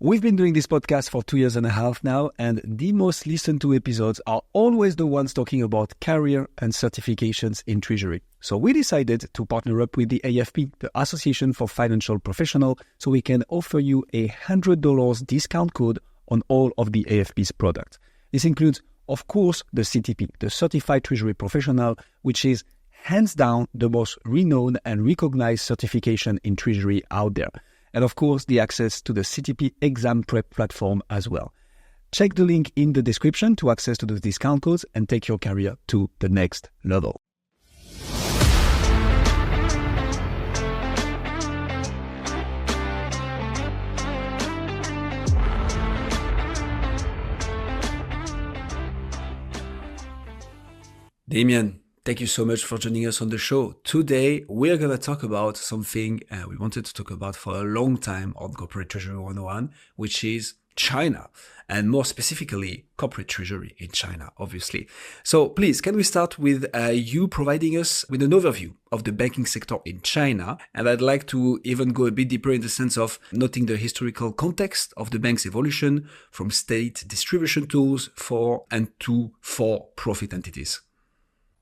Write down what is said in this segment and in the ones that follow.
We've been doing this podcast for 2.5 years now, and the most listened to episodes are always the ones talking about career and certifications in Treasury. So we decided to partner up with the AFP, the Association for Financial Professionals, so we can offer you a $100 discount code on all of the AFP's products. This includes, of course, the CTP, the Certified Treasury Professional, which is hands down the most renowned and recognized certification in Treasury out there. And of course, the access to the CTP exam prep platform as well. Check the link in the description to access to those discount codes and take your career to the next level. Damian, thank you so much for joining us on the show. Today, we're going to talk about something we wanted to talk about for a long time on Corporate Treasury 101, which is China, and more specifically, corporate treasury in China, obviously. So please, can we start with you providing us with an overview of the banking sector in China? And I'd like to even go a bit deeper in the sense of noting the historical context of the bank's evolution from state distribution tools for and to for-profit entities.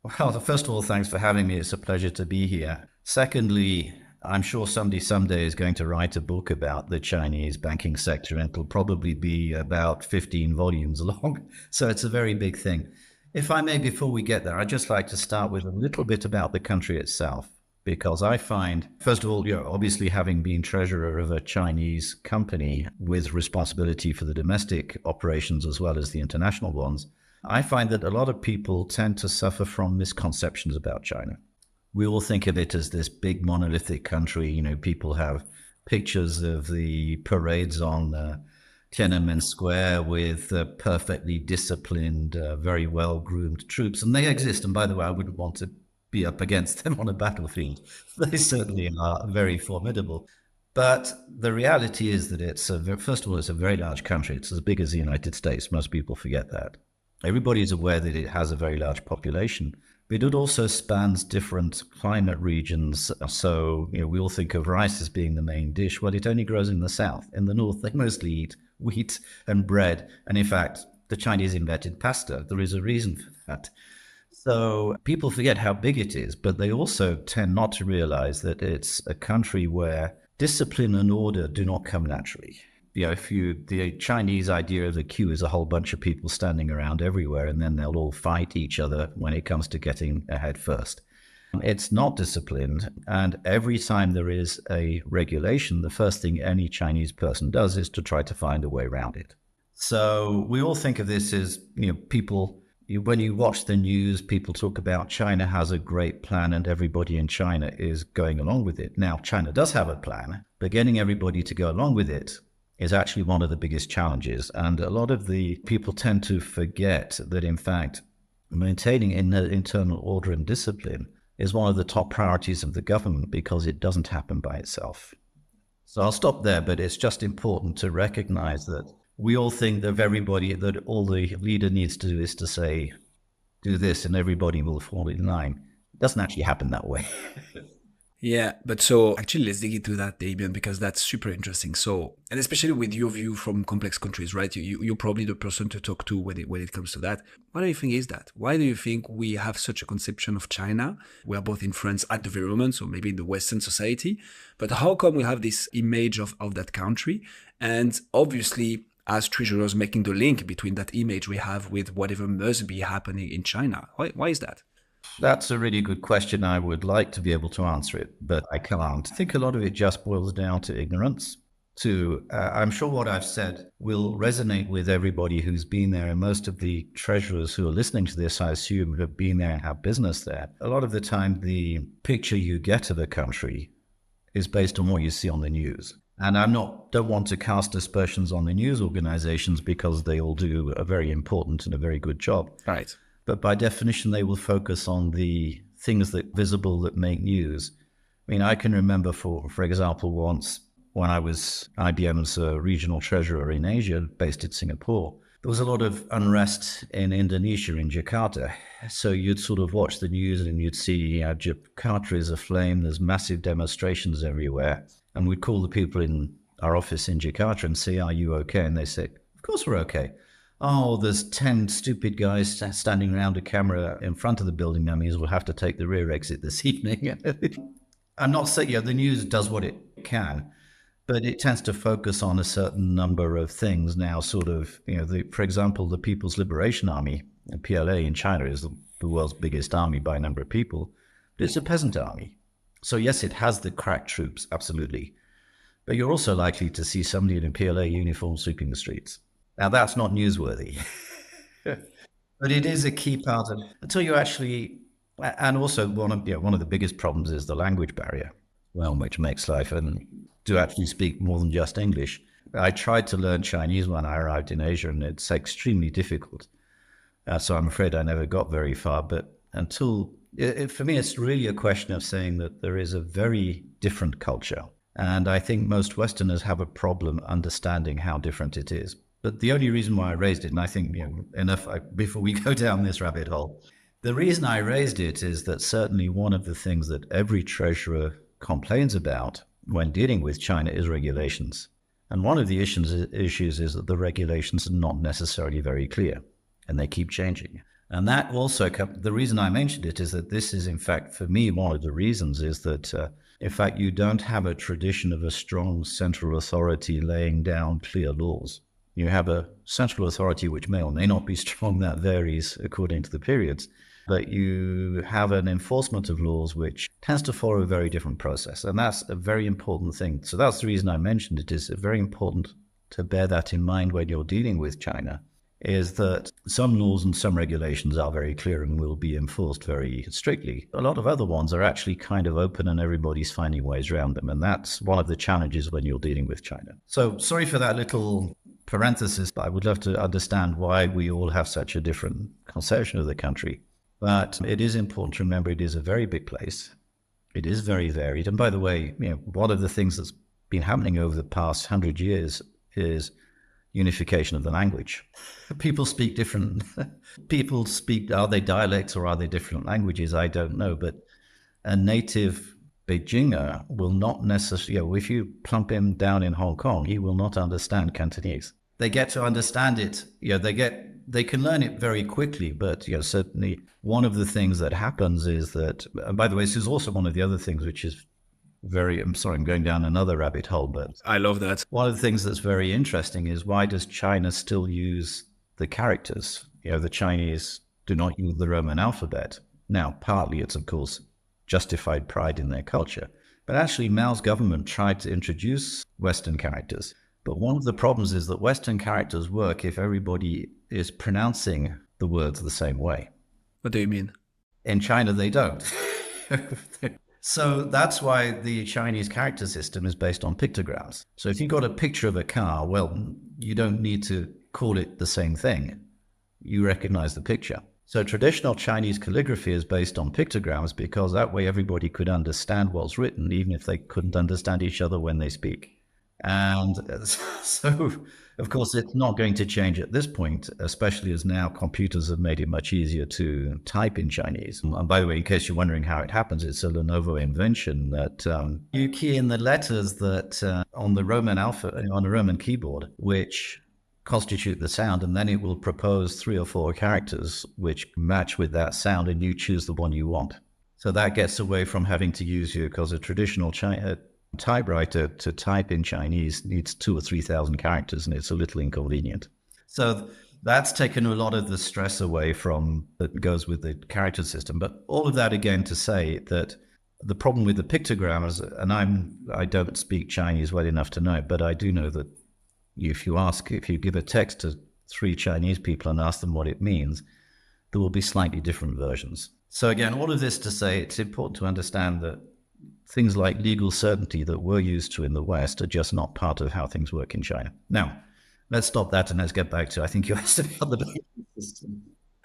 Well, first of all, thanks for having me. It's a pleasure to be here. Secondly, I'm sure somebody someday is going to write a book about the Chinese banking sector, and it'll probably be about 15 volumes long. So it's a very big thing. If I may, before we get there, I'd just like to start with a little bit about the country itself, because I find, first of all, obviously having been treasurer of a Chinese company with responsibility for the domestic operations as well as the international ones, I find that a lot of people tend to suffer from misconceptions about China. We all think of it as this big monolithic country. People have pictures of the parades on Tiananmen Square with perfectly disciplined, very well-groomed troops. And they exist. And by the way, I wouldn't want to be up against them on a battlefield. They certainly are very formidable. But the reality is that first of all, it's a very large country. It's as big as the United States. Most people forget that. Everybody is aware that it has a very large population, but it also spans different climate regions. So, we all think of rice as being the main dish. Well, it only grows in the south. In the north, they mostly eat wheat and bread. And in fact, the Chinese invented pasta. There is a reason for that. So people forget how big it is, but they also tend not to realize that it's a country where discipline and order do not come naturally. The Chinese idea of the queue is a whole bunch of people standing around everywhere, and then they'll all fight each other when it comes to getting ahead first. It's not disciplined, and every time there is a regulation, the first thing any Chinese person does is to try to find a way around it. So we all think of this as, when you watch the news, people talk about China has a great plan and everybody in China is going along with it. Now, China does have a plan, but getting everybody to go along with it is actually one of the biggest challenges. And a lot of the people tend to forget that, in fact, maintaining internal order and discipline is one of the top priorities of the government, because it doesn't happen by itself. So I'll stop there, but it's just important to recognize that we all think that all the leader needs to do is to say, do this, and everybody will fall in line. It doesn't actually happen that way. Yeah, but so actually let's dig into that, Damian, because that's super interesting. So, and especially with your view from complex countries, right? You're probably the person to talk to when it comes to that. What do you think is that? Why do you think we have such a conception of China? We are both in France at the very moment, so maybe in the Western society. But how come we have this image of that country? And obviously, as treasurers, making the link between that image we have with whatever must be happening in China. Why is that? That's a really good question. I would like to be able to answer it, but I can't. I think a lot of it just boils down to ignorance. I'm sure what I've said will resonate with everybody who's been there, and most of the treasurers who are listening to this, I assume, have been there and have business there. A lot of the time, the picture you get of a country is based on what you see on the news. And don't want to cast aspersions on the news organizations, because they all do a very important and a very good job. Right. But by definition, they will focus on the things that visible that make news. I mean, I can remember, for example, once when I was IBM's regional treasurer in Asia, based in Singapore, there was a lot of unrest in Indonesia, in Jakarta. So you'd sort of watch the news and you'd see Jakarta is aflame. There's massive demonstrations everywhere. And we'd call the people in our office in Jakarta and say, "Are you okay?" And they say, "Of course we're okay." "Oh, there's 10 stupid guys standing around a camera in front of the building. That means we'll have to take the rear exit this evening." I'm not saying, the news does what it can, but it tends to focus on a certain number of things now, sort of, for example, the People's Liberation Army, PLA in China, is the world's biggest army by number of people, but it's a peasant army. So yes, it has the crack troops, absolutely. But you're also likely to see somebody in a PLA uniform sweeping the streets. Now, that's not newsworthy, but it is a key part of until you actually, and also one of the biggest problems is the language barrier, which makes life, and to actually speak more than just English. I tried to learn Chinese when I arrived in Asia, and it's extremely difficult. So I'm afraid I never got very far. But for me, it's really a question of saying that there is a very different culture. And I think most Westerners have a problem understanding how different it is. But the only reason why I raised it, and I think before we go down this rabbit hole, the reason I raised it is that certainly one of the things that every treasurer complains about when dealing with China is regulations. And one of the issues is that the regulations are not necessarily very clear, and they keep changing. And that also, the reason I mentioned it is that this is, in fact, for me, one of the reasons is that, in fact, you don't have a tradition of a strong central authority laying down clear laws. You have a central authority which may or may not be strong, that varies according to the periods, but you have an enforcement of laws which tends to follow a very different process. And that's a very important thing. So that's the reason I mentioned it. Is very important to bear that in mind when you're dealing with China, is that some laws and some regulations are very clear and will be enforced very strictly. A lot of other ones are actually kind of open and everybody's finding ways around them. And that's one of the challenges when you're dealing with China. So sorry for that little parenthesis, but I would love to understand why we all have such a different conception of the country. But it is important to remember it is a very big place. It is very varied. And by the way, one of the things that's been happening over the past 100 years is unification of the language. People speak different. People speak, are they dialects or are they different languages? I don't know. But a native Beijinger will not necessarily, if you plump him down in Hong Kong, he will not understand Cantonese. They get to understand it. They can learn it very quickly, but certainly one of the things that happens is that, and by the way, this is also one of the other things which is I'm sorry, I'm going down another rabbit hole, but I love that. One of the things that's very interesting is, why does China still use the characters? The Chinese do not use the Roman alphabet. Now, partly it's, of course, justified pride in their culture, but actually Mao's government tried to introduce Western characters. But one of the problems is that Western characters work if everybody is pronouncing the words the same way. What do you mean? In China, they don't. So that's why the Chinese character system is based on pictograms. So if you've got a picture of a car, well, you don't need to call it the same thing. You recognize the picture. So traditional Chinese calligraphy is based on pictograms because that way everybody could understand what's written, even if they couldn't understand each other when they speak. And so, of course, it's not going to change at this point, especially as now computers have made it much easier to type in Chinese. And by the way, in case you're wondering how it happens, it's a Lenovo invention that you key in the letters that on the Roman alphabet, on a Roman keyboard, which constitute the sound, and then it will propose 3 or 4 characters which match with that sound, and you choose the one you want. So that gets away from having to use because a traditional typewriter to type in Chinese needs 2,000 or 3,000 characters, and it's a little inconvenient. So that's taken a lot of the stress away from that goes with the character system. But all of that again to say that the problem with the pictograms, and I don't speak Chinese well enough to know, but I do know that if you give a text to 3 Chinese people and ask them what it means, there will be slightly different versions. So again, all of this to say it's important to understand that things like legal certainty that we're used to in the West are just not part of how things work in China. Now, let's stop that and let's get back to, I think you asked about the banking system.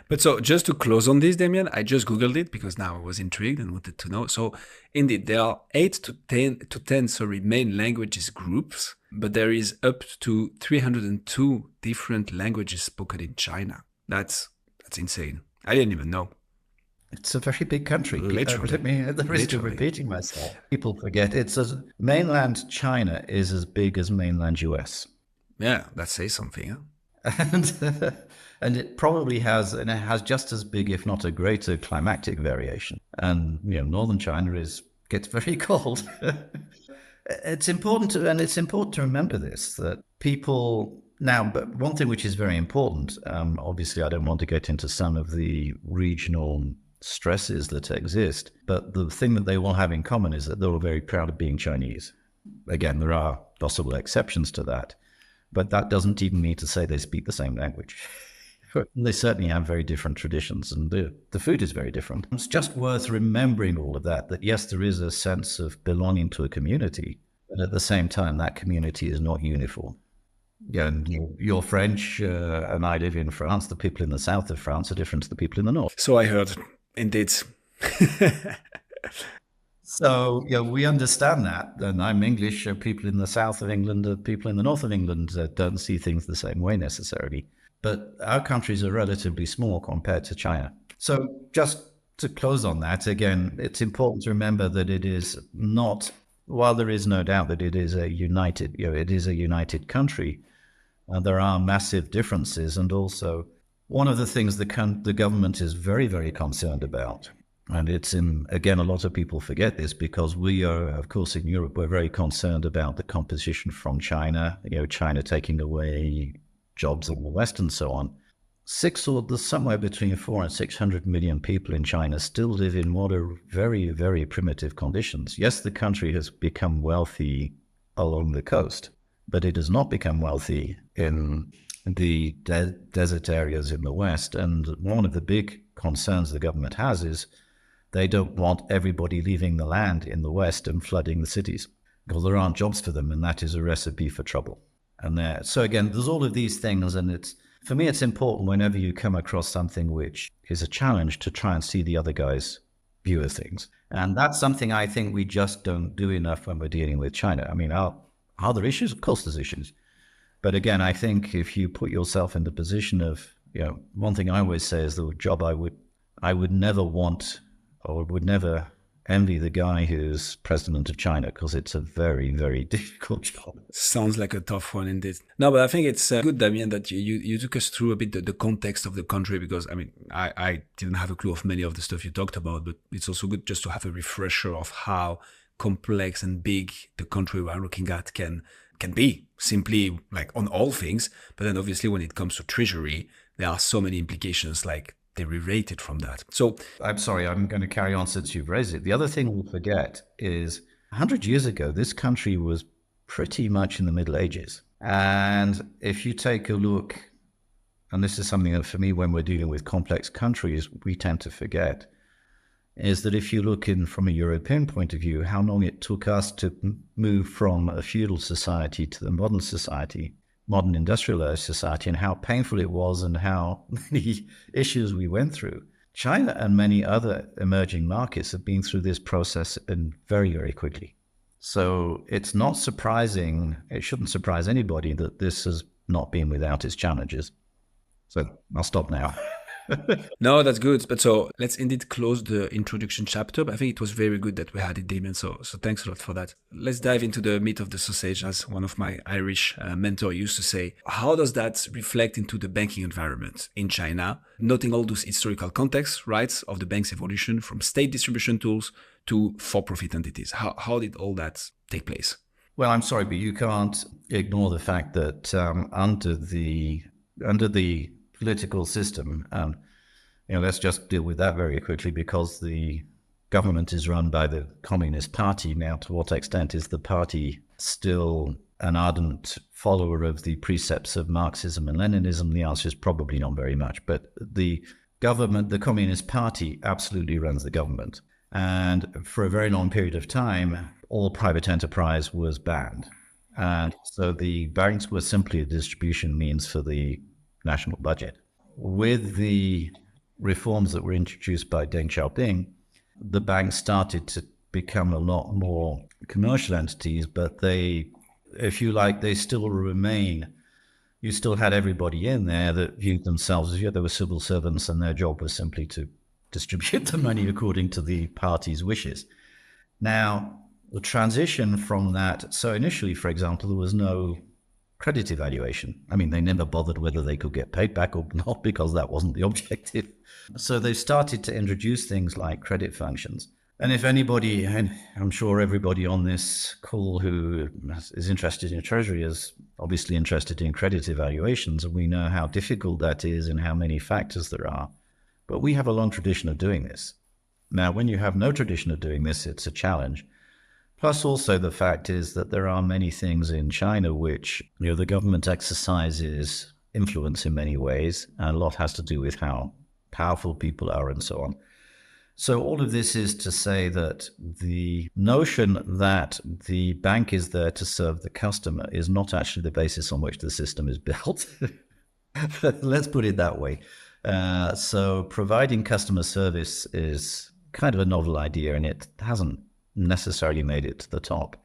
But so just to close on this, Damian, I just Googled it because now I was intrigued and wanted to know. So indeed, there are 8 to 10 main languages groups, but there is up to 302 different languages spoken in China. That's insane. I didn't even know. It's a very big country. Literally. Let me, at the risk of repeating myself, people forget mainland China is as big as mainland US. Yeah, that says something. Huh? And it probably has, and it has just as big, if not a greater, climatic variation. And northern China gets very cold. It's important to remember this, that people now. But one thing which is very important, obviously, I don't want to get into some of the regional stresses that exist, but the thing that they all have in common is that they're all very proud of being Chinese. Again, there are possible exceptions to that, but that doesn't even mean to say they speak the same language. They certainly have very different traditions, and the food is very different. It's just worth remembering all of that yes, there is a sense of belonging to a community, but at the same time, that community is not uniform. Yeah, and you're French, and I live in France. The people in the south of France are different to the people in the north. So I heard, indeed. So, we understand that. And I'm English. People in the south of England, people in the north of England don't see things the same way necessarily. But our countries are relatively small compared to China. So just to close on that, again, it's important to remember that it is not, while there is no doubt that it is a united country, there are massive differences. And also, one of the things the government is very, very concerned about, and again, a lot of people forget this because we are, of course, in Europe, we're very concerned about the competition from China, China taking away jobs in the West and so on. There's somewhere between 400 and 600 million people in China still live in what are very, very primitive conditions. Yes, the country has become wealthy along the coast, but it has not become wealthy in the desert areas in the West. And one of the big concerns the government has is they don't want everybody leaving the land in the West and flooding the cities, because there aren't jobs for them, and that is a recipe for trouble. And so again, there's all of these things, and for me, it's important whenever you come across something which is a challenge to try and see the other guy's view of things. And that's something I think we just don't do enough when we're dealing with China. I mean, are there issues? Of course there's issues. But again, I think if you put yourself in the position of, one thing I always say is the job I would never want, or would never envy the guy who's president of China, because it's a very, very difficult job. Sounds like a tough one indeed. No, but I think it's good, Damien, that you took us through a bit the context of the country, because I didn't have a clue of many of the stuff you talked about, but it's also good just to have a refresher of how complex and big the country we're looking at can be, simply like on all things. But then obviously when it comes to Treasury, there are so many implications derivated from that. So I'm sorry, I'm going to carry on since you've raised it. The other thing we forget is 100 years ago, this country was pretty much in the Middle Ages. And if you take a look, and this is something that for me, when we're dealing with complex countries, we tend to forget, is that if you look from a European point of view, how long it took us to move from a feudal society to the modern society, modern industrialized society, and how painful it was and how many issues we went through. China and many other emerging markets have been through this process very, very quickly. So it's not surprising, it shouldn't surprise anybody that this has not been without its challenges. So I'll stop now. No, that's good. But so let's indeed close the introduction chapter. But I think it was very good that we had it, Damien. So thanks a lot for that. Let's dive into the meat of the sausage, as one of my Irish mentor used to say. How does that reflect into the banking environment in China, noting all those historical contexts, right, of the bank's evolution from state distribution tools to for-profit entities? How did all that take place? Well, I'm sorry, but you can't ignore the fact that under the political system, let's just deal with that very quickly, because the government is run by the Communist Party. Now, to what extent is the party still an ardent follower of the precepts of Marxism and Leninism? The answer is probably not very much. But the government, the Communist Party, absolutely runs the government. And for a very long period of time, all private enterprise was banned. And so the banks were simply a distribution means for the national budget. With the reforms that were introduced by Deng Xiaoping, the banks started to become a lot more commercial entities, but they, if you like, they still remain. You still had everybody in there that viewed themselves as, they were civil servants, and their job was simply to distribute the money according to the party's wishes. Now, the transition from that, so initially, for example, there was no credit evaluation. I mean, they never bothered whether they could get paid back or not because that wasn't the objective. So they started to introduce things like credit functions. And if anybody, and I'm sure everybody on this call who is interested in Treasury is obviously interested in credit evaluations, and we know how difficult that is and how many factors there are. But we have a long tradition of doing this. Now, when you have no tradition of doing this, it's a challenge. Plus, also, the fact is that there are many things in China which, the government exercises influence in many ways, and a lot has to do with how powerful people are and so on. So all of this is to say that the notion that the bank is there to serve the customer is not actually the basis on which the system is built. Let's put it that way. So providing customer service is kind of a novel idea, and it hasn't necessarily made it to the top.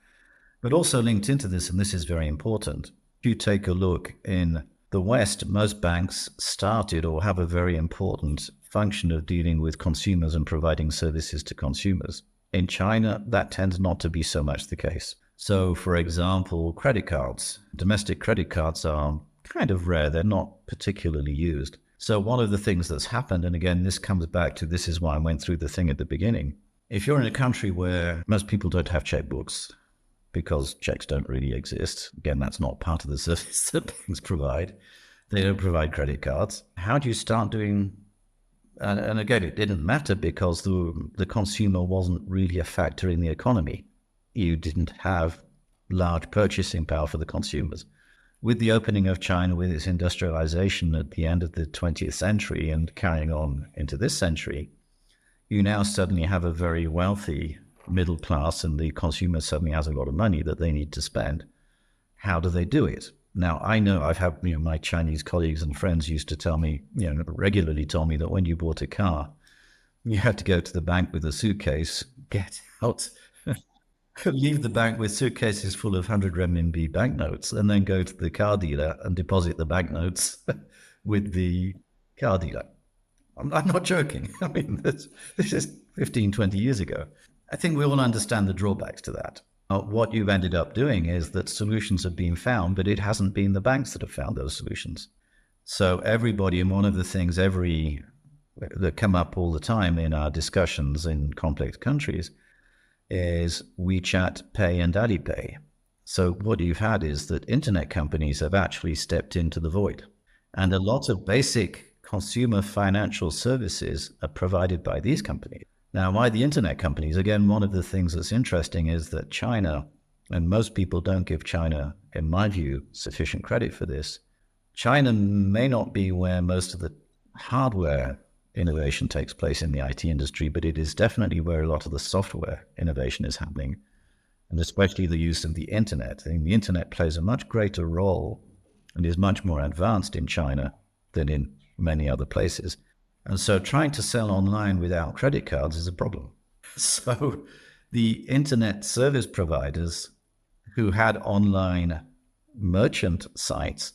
But also linked into this, and this is very important, if you take a look in the West, most banks started or have a very important function of dealing with consumers and providing services to consumers. In China, that tends not to be so much the case. So, for example, credit cards. Domestic credit cards are kind of rare. They're not particularly used. So one of the things that's happened, and again, this comes back to, this is why I went through the thing at the beginning. If you're in a country where most people don't have checkbooks because checks don't really exist, again, that's not part of the service that banks provide. They don't provide credit cards. How do you start doing? And again, it didn't matter because the consumer wasn't really a factor in the economy. You didn't have large purchasing power for the consumers. With the opening of China, with its industrialization at the end of the 20th century and carrying on into this century, you now suddenly have a very wealthy middle class, and the consumer suddenly has a lot of money that they need to spend. How do they do it? Now, I know I've had, my Chinese colleagues and friends used to tell me, regularly told me that when you bought a car, you had to go to the bank with a suitcase, get out, leave the bank with suitcases full of 100 Renminbi banknotes, and then go to the car dealer and deposit the banknotes with the car dealer. I'm not joking. I mean, this is 15, 20 years ago. I think we all understand the drawbacks to that. What you've ended up doing is that solutions have been found, but it hasn't been the banks that have found those solutions. So everybody, and one of the things that come up all the time in our discussions in complex countries is WeChat Pay and Alipay. So what you've had is that internet companies have actually stepped into the void. And a lot of basic consumer financial services are provided by these companies. Now, why the internet companies? Again, one of the things that's interesting is that China, and most people don't give China, in my view, sufficient credit for this. China may not be where most of the hardware innovation takes place in the IT industry, but it is definitely where a lot of the software innovation is happening, and especially the use of the internet. I think the internet plays a much greater role and is much more advanced in China than in many other places. And so trying to sell online without credit cards is a problem. So the internet service providers who had online merchant sites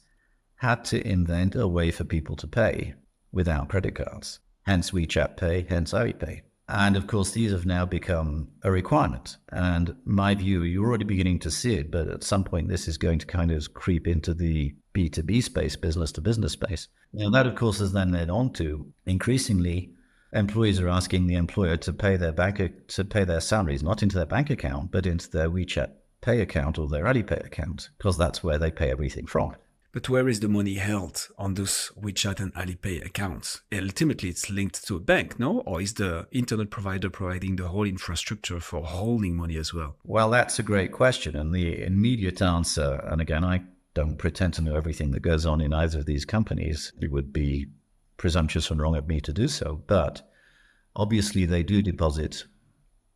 had to invent a way for people to pay without credit cards. Hence WeChat Pay, hence Alipay. And of course, these have now become a requirement. And my view, you're already beginning to see it, but at some point this is going to kind of creep into the B2B space, business to business space. Now that, of course, has then led on to increasingly employees are asking the employer to pay their salaries, not into their bank account, but into their WeChat Pay account or their Alipay account, because that's where they pay everything from. But where is the money held on those WeChat and Alipay accounts? Ultimately, it's linked to a bank, no? Or is the internet provider providing the whole infrastructure for holding money as well? Well, that's a great question. And the immediate answer, and again, I don't pretend to know everything that goes on in either of these companies. It would be presumptuous and wrong of me to do so. But obviously, they do deposit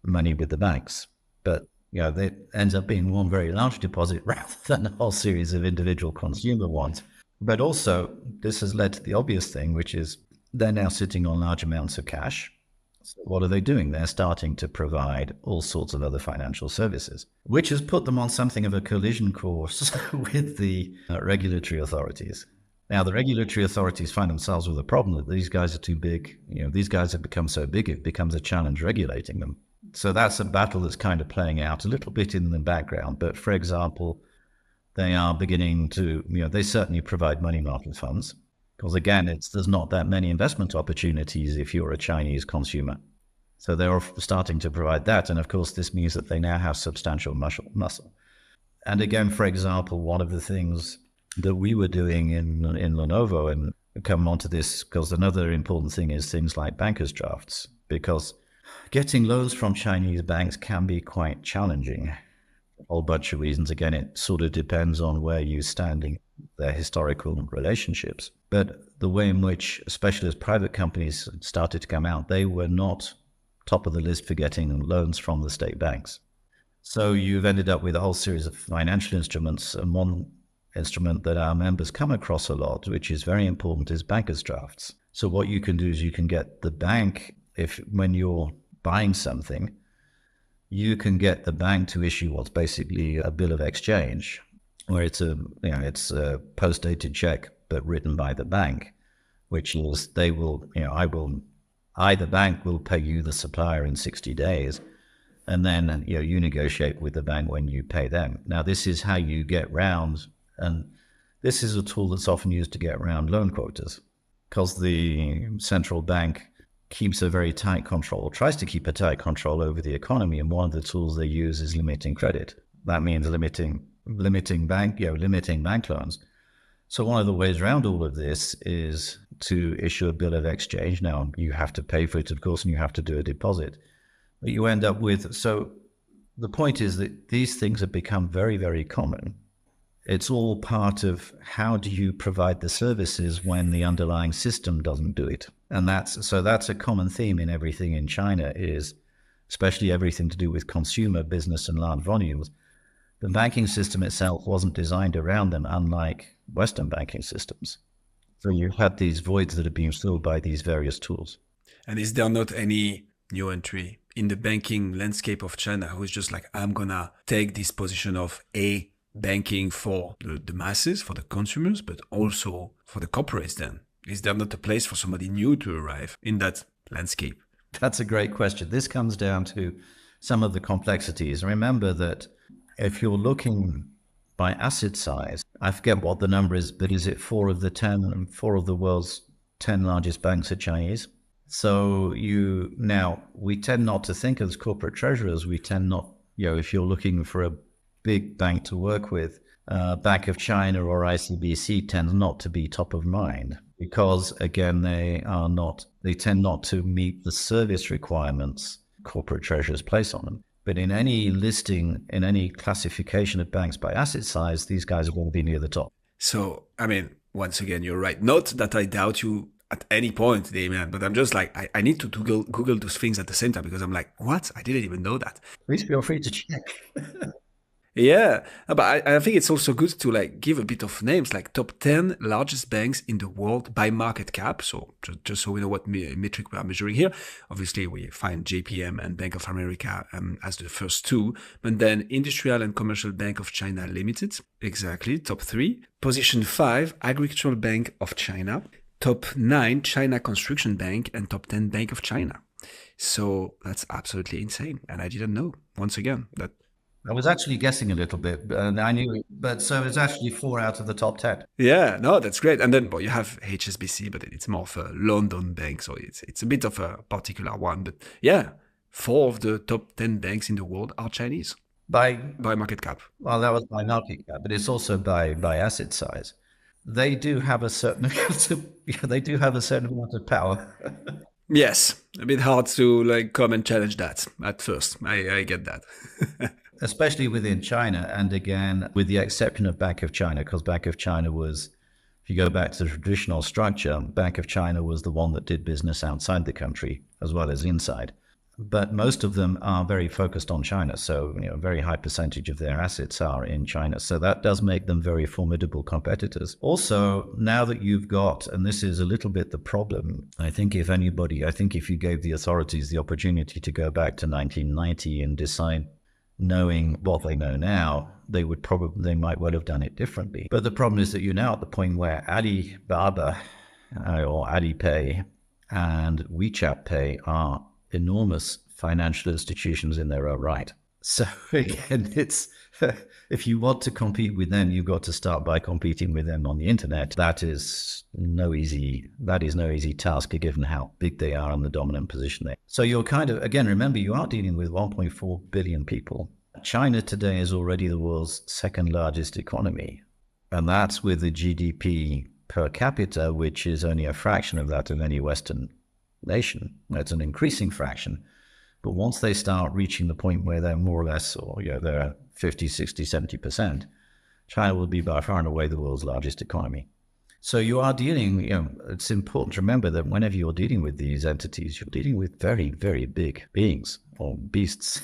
money with the banks. But there ends up being one very large deposit rather than a whole series of individual consumer ones. But also, this has led to the obvious thing, which is they're now sitting on large amounts of cash. So what are they doing? They're starting to provide all sorts of other financial services, which has put them on something of a collision course with the regulatory authorities. Now, the regulatory authorities find themselves with a problem that these guys are too big. These guys have become so big, it becomes a challenge regulating them. So that's a battle that's kind of playing out a little bit in the background. But for example, they are beginning to, they certainly provide money market funds. Because again, there's not that many investment opportunities if you're a Chinese consumer. So they're starting to provide that. And of course, this means that they now have substantial muscle. And again, for example, one of the things that we were doing in Lenovo, and we'll come on to this because another important thing is things like bankers drafts, because getting loans from Chinese banks can be quite challenging. A whole bunch of reasons. Again, it sort of depends on where you stand in their historical relationships. But the way in which, especially as private companies started to come out, they were not top of the list for getting loans from the state banks. So you've ended up with a whole series of financial instruments, and one instrument that our members come across a lot, which is very important, is bankers drafts. So what you can do is you can get the bank, when you're buying something, you can get the bank to issue what's basically a bill of exchange, where it's a post-dated check but written by the bank, which is the bank will pay you, the supplier, in 60 days. And then you negotiate with the bank when you pay them. Now, this is how you get round, and this is a tool that's often used to get around loan quotas, because the central bank keeps a very tight control, or tries to keep a tight control over the economy. And one of the tools they use is limiting credit. That means limiting bank loans. So one of the ways around all of this is to issue a bill of exchange. Now, you have to pay for it, of course, and you have to do a deposit. But you end up with, so the point is that these things have become very, very common. It's all part of how do you provide the services when the underlying system doesn't do it. And that's a common theme in everything in China, is especially everything to do with consumer business and large volumes. The banking system itself wasn't designed around them, unlike Western banking systems. So you had these voids that are being filled by these various tools. And is there not any new entry in the banking landscape of China who is just like, I'm gonna take this position of banking for the masses, for the consumers, but also for the corporates then? Is there not a place for somebody new to arrive in that landscape? That's a great question. This comes down to some of the complexities. Remember that if you're looking by asset size, I forget what the number is, but is it 4 of the world's 10 largest banks are Chinese? So we tend not to think as corporate treasurers. We tend not, if you're looking for a big bank to work with, Bank of China or ICBC tends not to be top of mind, because again, they tend not to meet the service requirements corporate treasurers place on them. But in any listing, in any classification of banks by asset size, these guys are going to be near the top. So, once again, you're right. Not that I doubt you at any point, Damian, but I'm just like, I need to Google those things at the same time, because I'm like, what? I didn't even know that. Please feel free to check. Yeah, but I think it's also good to give a bit of names, like top 10 largest banks in the world by market cap. So just so we know what metric we are measuring here. Obviously, we find JPM and Bank of America as the first two, but then Industrial and Commercial Bank of China Limited, exactly, top 3. Position 5, Agricultural Bank of China. Top 9, China Construction Bank, and top 10, Bank of China. So that's absolutely insane. And I didn't know, once again, that. I was actually guessing a little bit, and I knew, but so it's actually 4 out of the top 10. Yeah, no, that's great. And then, you have HSBC, but it's more of a London bank, so it's a bit of a particular one. But yeah, 4 of the top 10 banks in the world are Chinese by market cap. Well, that was by market cap, but it's also by asset size. They do have a certain amount of power. Yes, a bit hard to come and challenge that at first. I get that. Especially within China, and again, with the exception of Bank of China, because Bank of China was, if you go back to the traditional structure, Bank of China was the one that did business outside the country as well as inside. But most of them are very focused on China. So, a very high percentage of their assets are in China. So that does make them very formidable competitors. Also, now that you've got, and this is a little bit the problem, I think if you gave the authorities the opportunity to go back to 1990 and decide knowing what they know now, they might well have done it differently. But the problem is that you're now at the point where Alibaba or Alipay and WeChat Pay are enormous financial institutions in their own right. So again, it's if you want to compete with them, you've got to start by competing with them on the internet. That is no easy task, given how big they are and the dominant position there. So you're again, remember, you are dealing with 1.4 billion people. China today is already the world's second largest economy, and that's with the GDP per capita, which is only a fraction of that of any Western nation. It's an increasing fraction. But once they start reaching the point where they're more or less, or they're 50, 60, 70%, China will be by far and away the world's largest economy. So you are dealing, it's important to remember that whenever you're dealing with these entities, you're dealing with very, very big beings or beasts.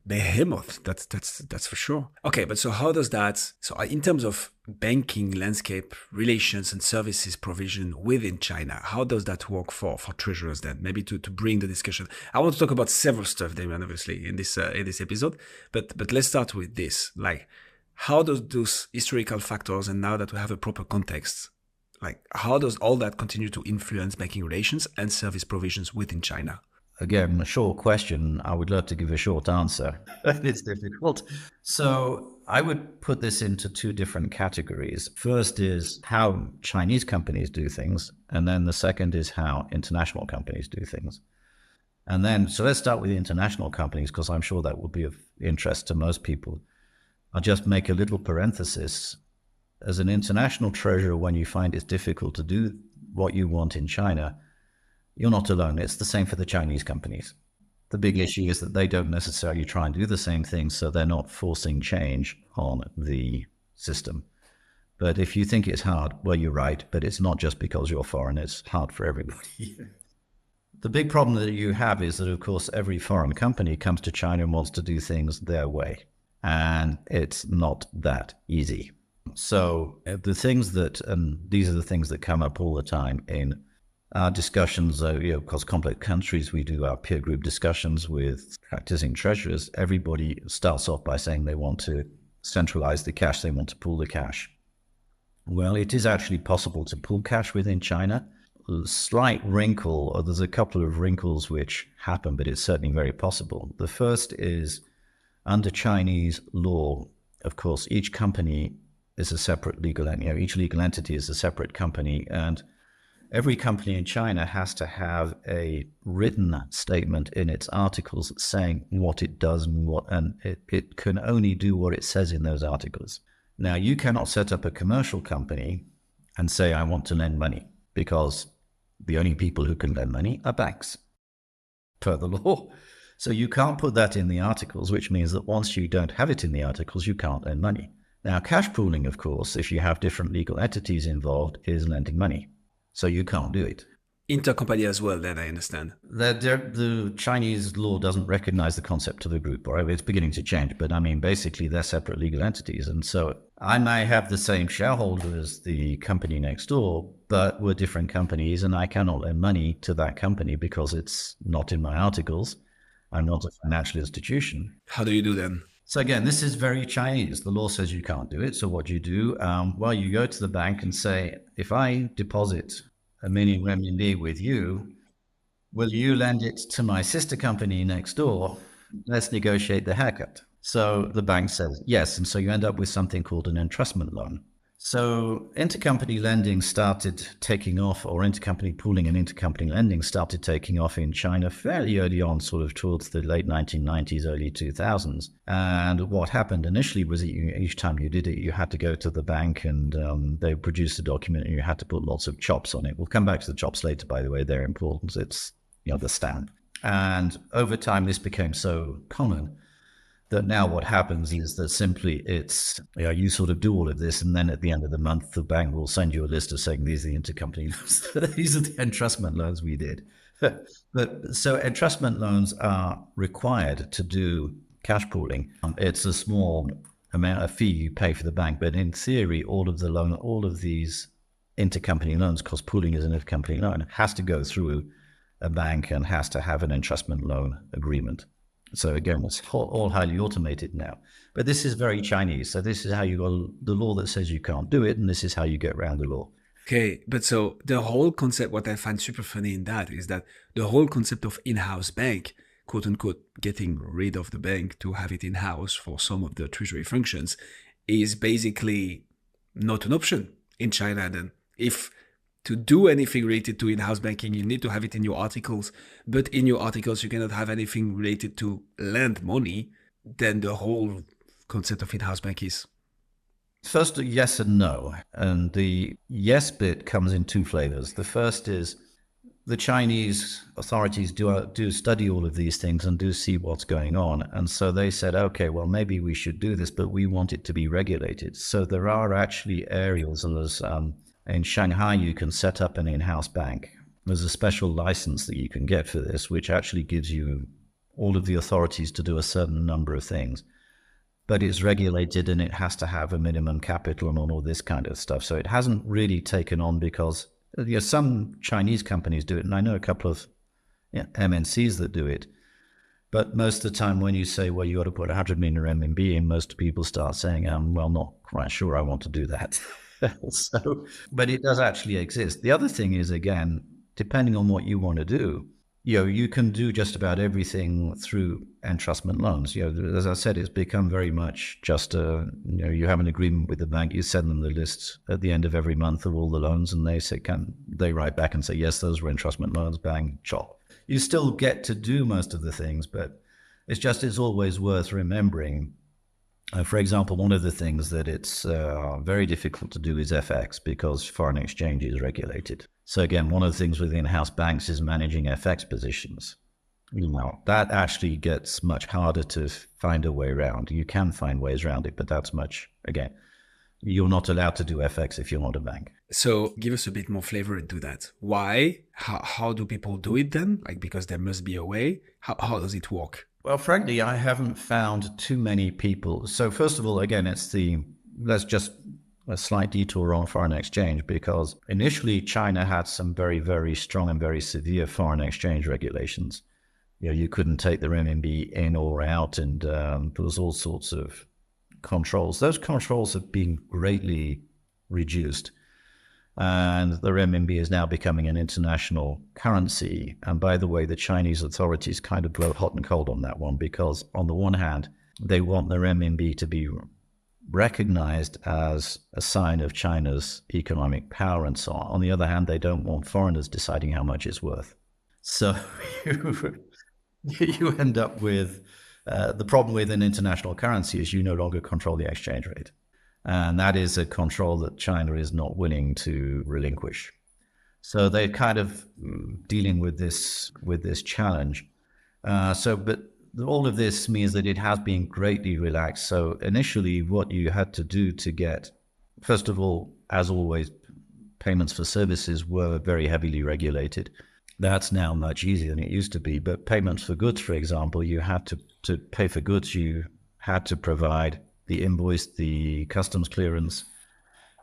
Behemoth, that's for sure. Okay, but so how does that, so in terms of banking landscape, relations and services provision within China, how does that work for treasurers then? Maybe to bring the discussion. I want to talk about several stuff, Damian, obviously, in this episode, but let's start with this. Like, how does those historical factors, and now that we have a proper context, like how does all that continue to influence banking relations and service provisions within China? Again, a short question. I would love to give a short answer. It's difficult. So I would put this into two different categories. First is how Chinese companies do things. And then the second is how international companies do things. And then, so let's start with the international companies, because I'm sure that will be of interest to most people. I'll just make a little parenthesis. As an international treasurer, when you find it's difficult to do what you want in China, you're not alone. It's the same for the Chinese companies. The big issue is that they don't necessarily try and do the same thing, so they're not forcing change on the system. But if you think it's hard, well, you're right, but it's not just because you're foreign, it's hard for everybody. The big problem that you have is that, of course, every foreign company comes to China and wants to do things their way, and it's not that easy. So the things that, and these are the things that come up all the time in our discussions, because complex countries, we do our peer group discussions with practicing treasurers. Everybody starts off by saying they want to centralize the cash, they want to pool the cash. Well, it is actually possible to pool cash within China. A slight wrinkle, or there's a couple of wrinkles which happen, but it's certainly very possible. The first is under Chinese law, of course, each company is a separate legal entity. Each legal entity is a separate company, and every company in China has to have a written statement in its articles saying what it does and it can only do what it says in those articles. Now, you cannot set up a commercial company and say, I want to lend money, because the only people who can lend money are banks, per the law. So you can't put that in the articles, which means that once you don't have it in the articles, you can't lend money. Now, cash pooling, of course, if you have different legal entities involved, is lending money. So you can't do it. Intercompany as well, then I understand. The Chinese law doesn't recognize the concept of a group, or it's beginning to change, but I mean, basically they're separate legal entities. And so I may have the same shareholder as the company next door, but we're different companies, and I cannot lend money to that company because it's not in my articles. I'm not a financial institution. How do you do then? So again, this is very Chinese. The law says you can't do it. So what do you do? Well, you go to the bank and say, if I deposit 1 million renminbi with you, will you lend it to my sister company next door? Let's negotiate the haircut. So the bank says yes. And so you end up with something called an entrustment loan. So intercompany lending started taking off, or intercompany pooling and intercompany lending started taking off in China fairly early on, sort of towards the late 1990s, early 2000s. And what happened initially was that each time you did it, you had to go to the bank and they produced a document and you had to put lots of chops on it. We'll come back to the chops later, by the way. They're important. It's, the stamp. And over time, this became so common that now what happens is that simply it's, you sort of do all of this, and then at the end of the month, the bank will send you a list of saying, these are the intercompany loans. These are the entrustment loans we did. But so entrustment loans are required to do cash pooling. It's a small amount of fee you pay for the bank, but in theory, all of these intercompany loans, because pooling is an intercompany loan, has to go through a bank and has to have an entrustment loan agreement. So again, it's all highly automated now. But this is very Chinese. So this is how you got the law that says you can't do it, and this is how you get around the law. Okay, but so the whole concept, what I find super funny in that is that the whole concept of in-house bank, quote unquote, getting rid of the bank to have it in-house for some of the treasury functions, is basically not an option in China. Then, if to do anything related to in-house banking, you need to have it in your articles, but in your articles you cannot have anything related to lend money, then the whole concept of in-house bank is... First, yes and no. And the yes bit comes in two flavors. The first is the Chinese authorities do study all of these things and do see what's going on. And so they said, okay, well, maybe we should do this, but we want it to be regulated. So there are actually areas, and there's in Shanghai, you can set up an in-house bank. There's a special license that you can get for this, which actually gives you all of the authorities to do a certain number of things. But it's regulated and it has to have a minimum capital and all this kind of stuff. So it hasn't really taken on because some Chinese companies do it, and I know a couple of MNCs that do it. But most of the time when you say, well, you got to put 100 million RMB in, most people start saying, well, not quite sure I want to do that. But it does actually exist. The other thing is, again, depending on what you want to do, you can do just about everything through entrustment loans. As I said, it's become very much just you have an agreement with the bank, you send them the list at the end of every month of all the loans, and they write back and say, yes, those were entrustment loans, bang, chop. You still get to do most of the things, but it's always worth remembering. For example, one of the things that it's very difficult to do is FX because foreign exchange is regulated. So again, one of the things with in-house banks is managing FX positions. That actually gets much harder to find a way around. You can find ways around it, but again, you're not allowed to do FX if you're not a bank. So give us a bit more flavor into that. Why? How do people do it then? Because there must be a way. How does it work? Well, frankly, I haven't found too many people. So first of all, again, let's just a slight detour on foreign exchange, because initially China had some very, very strong and very severe foreign exchange regulations. You couldn't take the renminbi in or out, and there was all sorts of controls. Those controls have been greatly reduced. And the renminbi is now becoming an international currency. And by the way, the Chinese authorities kind of blow hot and cold on that one, because on the one hand, they want the renminbi to be recognized as a sign of China's economic power and so on. On the other hand, they don't want foreigners deciding how much it's worth. So you end up with the problem with an international currency is you no longer control the exchange rate. And that is a control that China is not willing to relinquish. So they're kind of dealing with this challenge. But all of this means that it has been greatly relaxed. So initially what you had to do to get, first of all, as always, payments for services were very heavily regulated. That's now much easier than it used to be. But payments for goods, for example, you had to pay for goods, you had to provide the invoice, the customs clearance,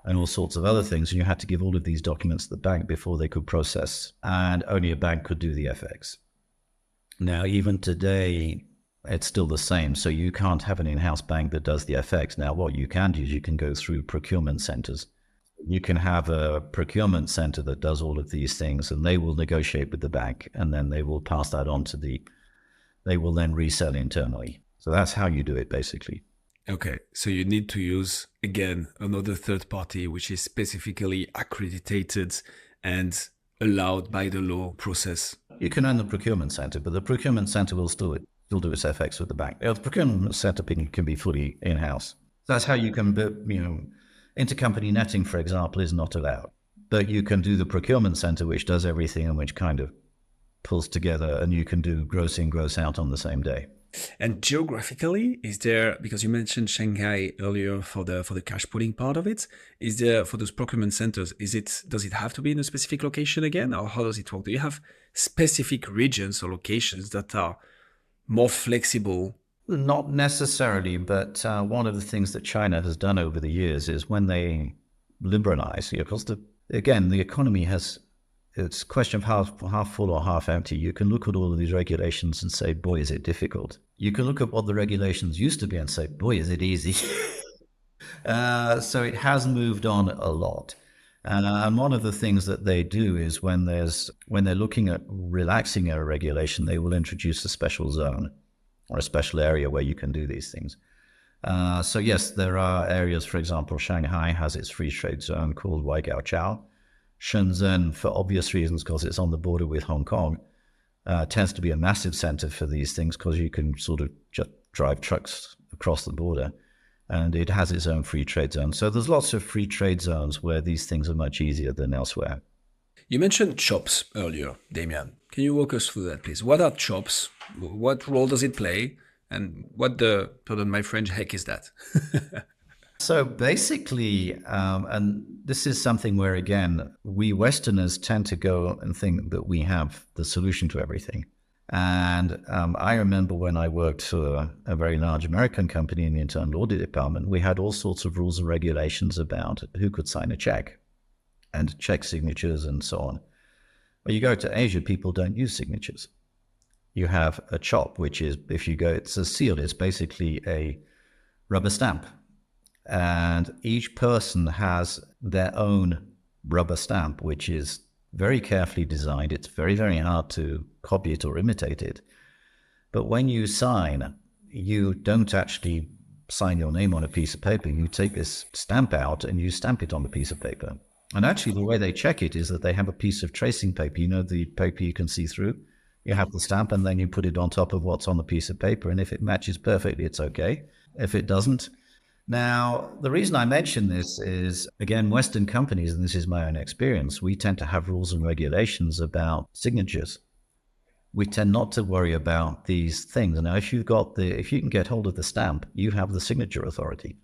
and all sorts of other things. And you had to give all of these documents to the bank before they could process. And only a bank could do the FX. Now, even today, it's still the same. So you can't have an in-house bank that does the FX. Now, what you can do is you can go through procurement centers. You can have a procurement center that does all of these things, and they will negotiate with the bank, and then they will pass that on they will then resell internally. So that's how you do it, basically. Okay, so you need to use, again, another third party, which is specifically accredited and allowed by the law process. You can own the procurement center, but the procurement center will still do its FX with the bank. The procurement center can be fully in-house. That's how you can, intercompany netting, for example, is not allowed. But you can do the procurement center, which does everything and which kind of pulls together, and you can do gross in, gross out on the same day. And geographically, is there, because you mentioned Shanghai earlier for the cash pooling part of it, is there, for those procurement centers, does it have to be in a specific location again, or how does it work? Do you have specific regions or locations that are more flexible? Not necessarily, but one of the things that China has done over the years is when they liberalize, because the economy has it's a question of half full or half empty. You can look at all of these regulations and say, boy, is it difficult. You can look at what the regulations used to be and say, boy, is it easy. So it has moved on a lot. And one of the things that they do is when they're looking at relaxing a regulation, they will introduce a special zone or a special area where you can do these things. So yes, there are areas, for example, Shanghai has its free trade zone called Waigaoqiao. Shenzhen, for obvious reasons, because it's on the border with Hong Kong, tends to be a massive center for these things because you can sort of just drive trucks across the border, and it has its own free trade zone. So there's lots of free trade zones where these things are much easier than elsewhere. You mentioned chops earlier, Damian. Can you walk us through that, please? What are chops? What role does it play? And what the, pardon my French, heck is that? So basically, and this is something where, again, we Westerners tend to go and think that we have the solution to everything. And I remember when I worked for a very large American company in the internal audit department, we had all sorts of rules and regulations about who could sign a check and check signatures and so on. When you go to Asia, people don't use signatures. You have a chop, which is, if you go, it's a seal. It's basically a rubber stamp. And each person has their own rubber stamp, which is very carefully designed. It's very, very hard to copy it or imitate it. But when you sign, you don't actually sign your name on a piece of paper. You take this stamp out and you stamp it on the piece of paper. And actually, the way they check it is that they have a piece of tracing paper. You know, the paper you can see through? You have the stamp and then you put it on top of what's on the piece of paper. And if it matches perfectly, it's okay. If it doesn't. Now, the reason I mention this is, again, Western companies, and this is my own experience, we tend to have rules and regulations about signatures. We tend not to worry about these things. Now, if you can get hold of the stamp, you have the signature authority.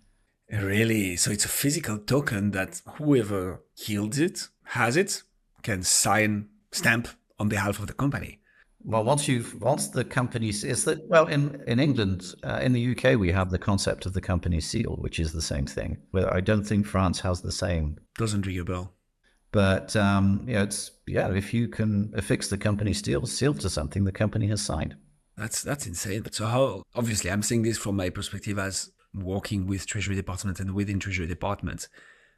Really? So it's a physical token that whoever yields it, has it, can stamp on behalf of the company. Well, once the company is that, well, in England, in the UK, we have the concept of the company seal, which is the same thing. But I don't think France has the same. Doesn't ring a bell. But if you can affix the company seal to something, the company has signed. That's insane. But so how? Obviously, I'm saying this from my perspective as working with Treasury Department and within Treasury Department.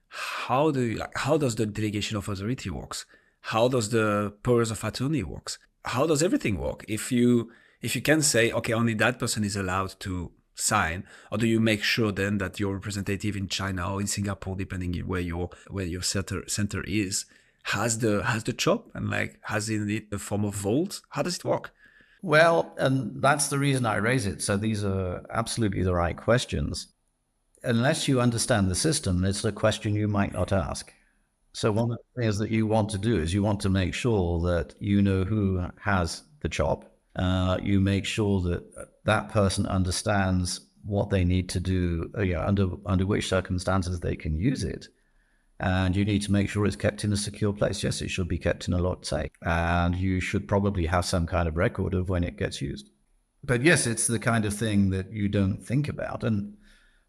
How does the delegation of authority works? How does the powers of attorney works? How does everything work? If you can say, okay, only that person is allowed to sign, or do you make sure then that your representative in China or in Singapore, depending where your center is, has the chop and has in it a form of vault? How does it work? Well, and that's the reason I raise it. So these are absolutely the right questions. Unless you understand the system, it's a question you might not ask. So one of the things that you want to do is you want to make sure that you know who has the chop. You make sure that that person understands what they need to do, under which circumstances they can use it. And you need to make sure it's kept in a secure place. Yes, it should be kept in a locked safe. And you should probably have some kind of record of when it gets used. But yes, it's the kind of thing that you don't think about. And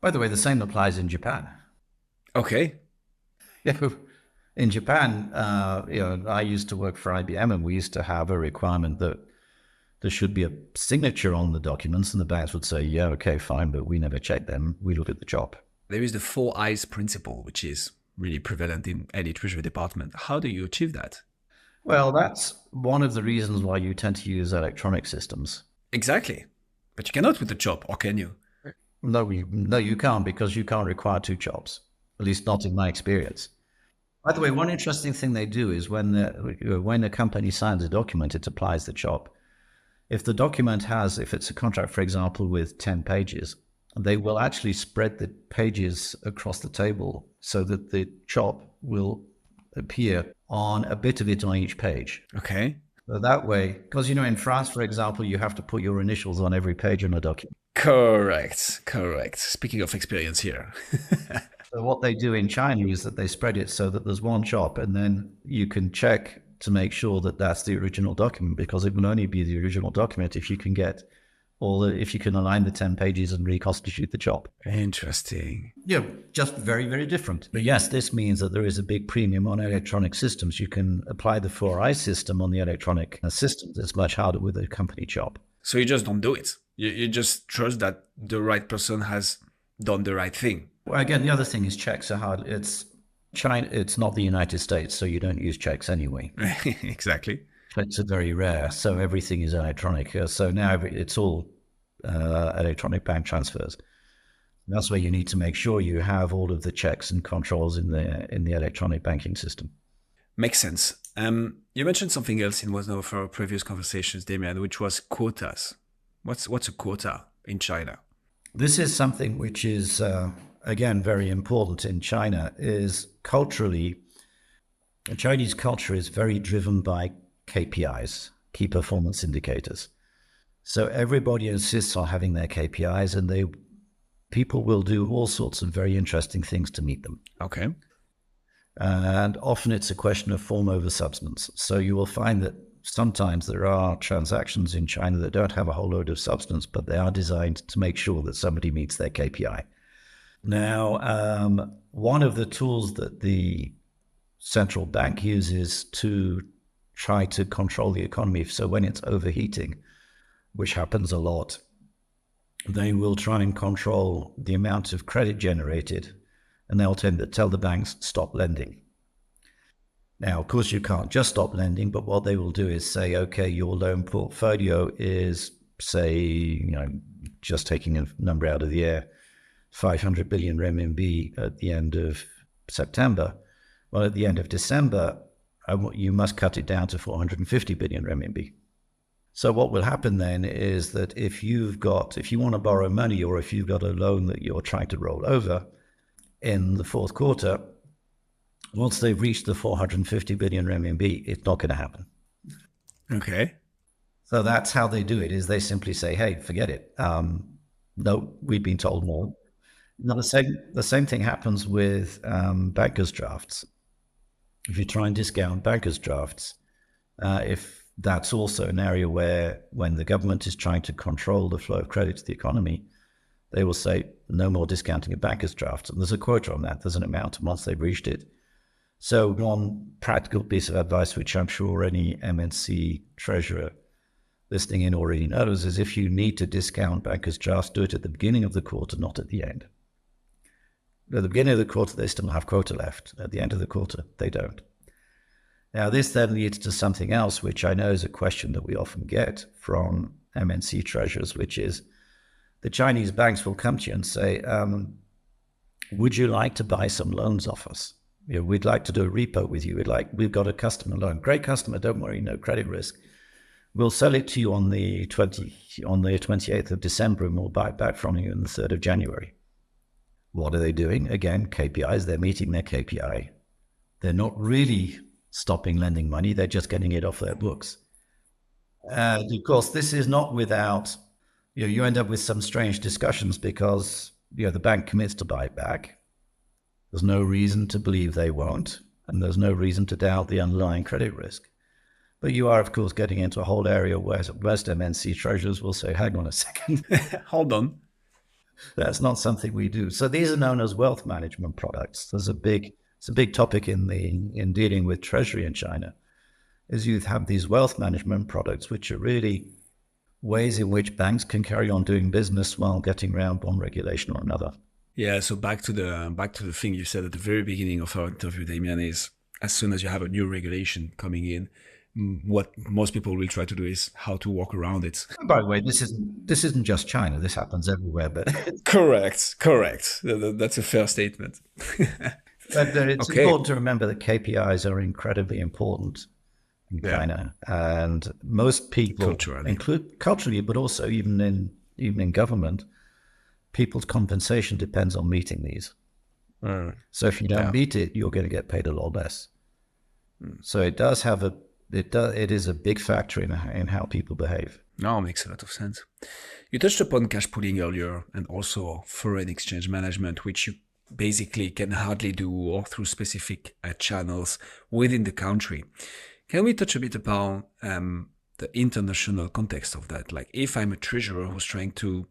by the way, the same applies in Japan. Okay. Yeah. In Japan, I used to work for IBM, and we used to have a requirement that there should be a signature on the documents, and the banks would say, yeah, okay, fine, but we never check them. We look at the chop. There is the 4 eyes principle, which is really prevalent in any Treasury department. How do you achieve that? Well, that's one of the reasons why you tend to use electronic systems. Exactly. But you cannot with the chop, or can you? No, you can't, because you can't require 2 chops, at least not in my experience. By the way, one interesting thing they do is when a company signs a document, it applies the chop. If the document if it's a contract, for example, with 10 pages, they will actually spread the pages across the table so that the chop will appear on a bit of it on each page. Okay. So that way, because, in France, for example, you have to put your initials on every page on a document. Correct. Speaking of experience here. So what they do in China is that they spread it so that there's one chop, and then you can check to make sure that that's the original document, because it will only be the original document if you can get or if you can align the 10 pages and reconstitute the job. Interesting. Yeah, just very, very different. But yes, this means that there is a big premium on electronic systems. You can apply the 4i system on the electronic systems. It's much harder with a company job. So you just don't do it. You just trust that the right person has done the right thing. Well, again, the other thing is checks are hard. It's China. It's not the United States, so you don't use checks anyway. Exactly. Checks are very rare, so everything is electronic. So now it's all electronic bank transfers. That's where you need to make sure you have all of the checks and controls in the electronic banking system. Makes sense. You mentioned something else in one of our previous conversations, Damian, which was quotas. What's a quota in China? This is something which is, again, very important in China, is culturally, Chinese culture is very driven by KPIs, key performance indicators. So everybody insists on having their KPIs, and people will do all sorts of very interesting things to meet them. Okay. And often it's a question of form over substance. So you will find that sometimes there are transactions in China that don't have a whole load of substance, but they are designed to make sure that somebody meets their KPI. Now, one of the tools that the central bank uses to try to control the economy, so when it's overheating, which happens a lot, they will try and control the amount of credit generated, and they'll tend to tell the banks, stop lending. Now, of course, you can't just stop lending, but what they will do is say, okay, your loan portfolio is, say, just taking a number out of the air, 500 billion renminbi at the end of September. Well, at the end of December, you must cut it down to 450 billion renminbi. So what will happen then is that if you want to borrow money, or if you've got a loan that you're trying to roll over in the fourth quarter, once they've reached the 450 billion renminbi, it's not going to happen. Okay. So that's how they do it, is they simply say, hey, forget it. No, we've been told more. Now, the same thing happens with bankers' drafts. If you try and discount bankers' drafts, if that's also an area where, when the government is trying to control the flow of credit to the economy, they will say, no more discounting of bankers' drafts. And there's a quota on that. There's an amount once they've reached it. So one practical piece of advice, which I'm sure any MNC treasurer listening in already knows, is if you need to discount bankers' drafts, do it at the beginning of the quarter, not at the end. At the beginning of the quarter, they still have quota left. At the end of the quarter, they don't. Now, this then leads to something else, which I know is a question that we often get from MNC treasurers, which is the Chinese banks will come to you and say, would you like to buy some loans off us? We'd like to do a repo with you. We've got a customer loan. Great customer, don't worry, no credit risk. We'll sell it to you on the 28th of December, and we'll buy it back from you on the 3rd of January. What are they doing? Again, KPIs, they're meeting their KPI. They're not really stopping lending money, they're just getting it off their books. Of course, this is not without, you end up with some strange discussions because the bank commits to buy it back. There's no reason to believe they won't, and there's no reason to doubt the underlying credit risk. But you are, of course, getting into a whole area where most MNC treasurers will say, hang on a second. Hold on. That's not something we do. So these are known as wealth management products. It's a big topic in dealing with Treasury in China, is you have these wealth management products, which are really ways in which banks can carry on doing business while getting around one regulation or another. Yeah, so back to the thing you said at the very beginning of our interview, Damian, is as soon as you have a new regulation coming in, what most people will try to do is how to walk around it. By the way, this isn't just China. This happens everywhere. But correct. That's a fair statement. But it's important to remember that KPIs are incredibly important in China, and most people, culturally, but also even in government, people's compensation depends on meeting these. So if you don't meet it, you're going to get paid a lot less. So it is a big factor in how people behave. No, it makes a lot of sense. You touched upon cash pooling earlier, and also foreign exchange management, which you basically can hardly do or through specific channels within the country. Can we touch a bit about the the international context of that. Like if I'm a treasurer who's trying to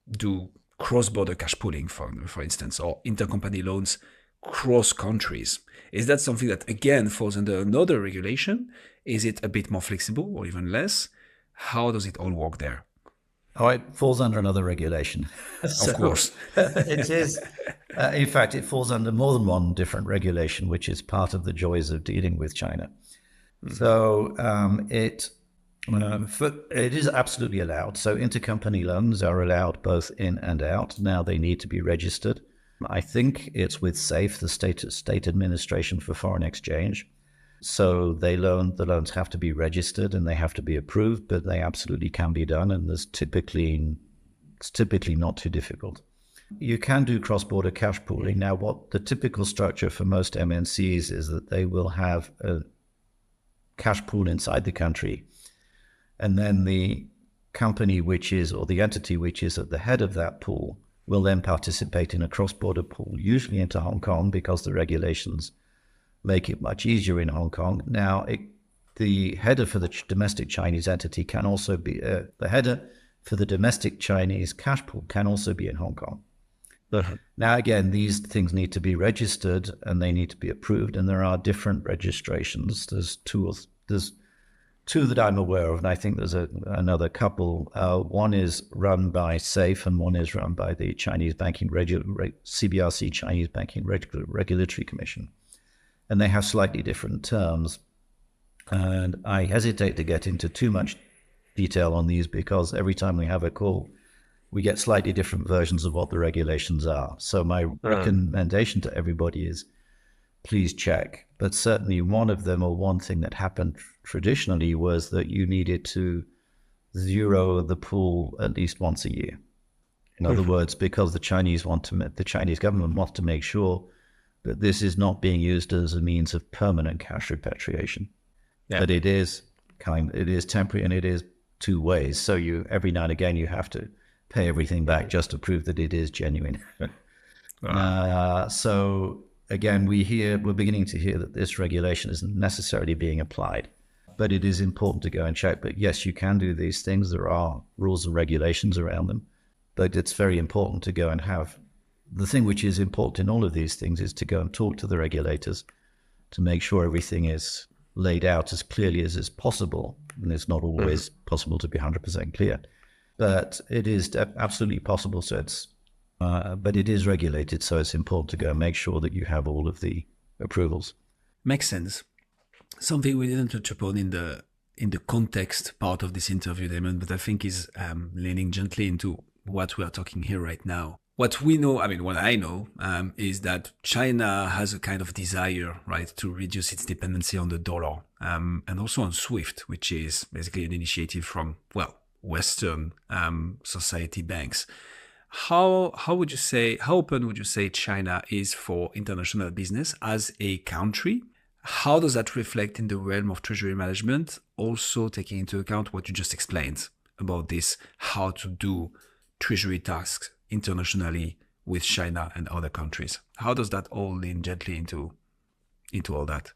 do cross-border cash pooling, for instance, or intercompany loans cross countries, is that something that again falls under another regulation? Is it a bit more flexible or even less? How does it all work there? Oh, it falls under another regulation. Of course. It is. In fact, it falls under more than one different regulation, which is part of the joys of dealing with China. So it is absolutely allowed. So intercompany loans are allowed both in and out. Now they need to be registered. I think it's with SAFE, the State Administration for Foreign Exchange. So the loans have to be registered and they have to be approved, but they absolutely can be done, and it's typically not too difficult. You can do cross-border cash pooling. Now, what the typical structure for most MNCs is that they will have a cash pool inside the country, and then the company or the entity which is at the head of that pool will then participate in a cross-border pool, usually into Hong Kong, because the regulations make it much easier in Hong Kong. Now, the header for the domestic Chinese entity can also be, the header for the domestic Chinese cash pool can also be in Hong Kong. Now, again, these things need to be registered and they need to be approved, and there are different registrations. There's two that I'm aware of, and I think there's another couple. One is run by SAFE and one is run by the Chinese Banking CBRC, Chinese Banking Regulatory Commission. And they have slightly different terms. And I hesitate to get into too much detail on these because every time we have a call, we get slightly different versions of what the regulations are. So my recommendation to everybody is please check. But certainly one of them, or one thing that happened traditionally, was that you needed to zero the pool at least once a year. In other words, because the Chinese government wants to make sure that this is not being used as a means of permanent cash repatriation. Yeah. But it is temporary and it is two ways. So every now and again you have to pay everything back just to prove that it is genuine. So again, we're beginning to hear that this regulation isn't necessarily being applied, but it is important to go and check. But yes, you can do these things. There are rules and regulations around them, but it's very important to go and have. The thing which is important in all of these things is to go and talk to the regulators to make sure everything is laid out as clearly as is possible. And it's not always possible to be 100% clear, but it is absolutely possible. So but it is regulated. So it's important to go and make sure that you have all of the approvals. Makes sense. Something we didn't touch upon in the context part of this interview, Damon, but I think is leaning gently into what we are talking here right now. What we know, what I know, is that China has a kind of desire, right, to reduce its dependency on the dollar, and also on SWIFT, which is basically an initiative from, Western society banks. How open would you say China is for international business as a country? How does that reflect in the realm of treasury management? Also taking into account what you just explained about this, how to do treasury tasks internationally with China and other countries. How does that all lean gently into all that?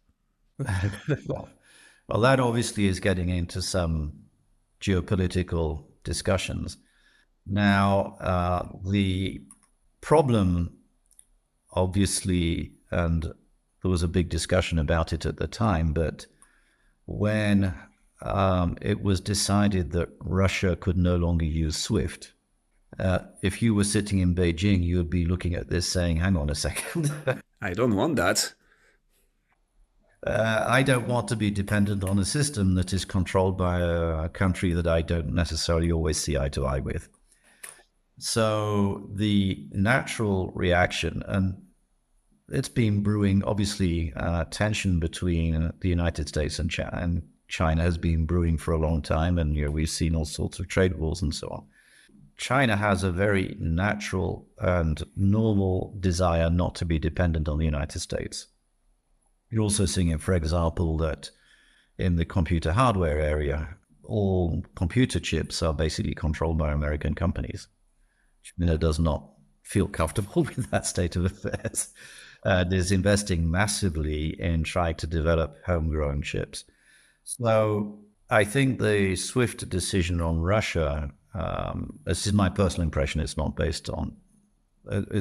Well, that obviously is getting into some geopolitical discussions. Now, the problem, obviously, and there was a big discussion about it at the time, but when it was decided that Russia could no longer use SWIFT, if you were sitting in Beijing, you would be looking at this saying, hang on a second. I don't want that. I don't want to be dependent on a system that is controlled by a country that I don't necessarily always see eye to eye with. So the natural reaction, and it's been brewing, obviously, tension between the United States and China has been brewing for a long time, and we've seen all sorts of trade wars and so on. China has a very natural and normal desire not to be dependent on the United States. You're also seeing it, for example, that in the computer hardware area, all computer chips are basically controlled by American companies. China does not feel comfortable with that state of affairs. It is investing massively in trying to develop homegrown chips. So I think the SWIFT decision on Russia, this is my personal impression, it's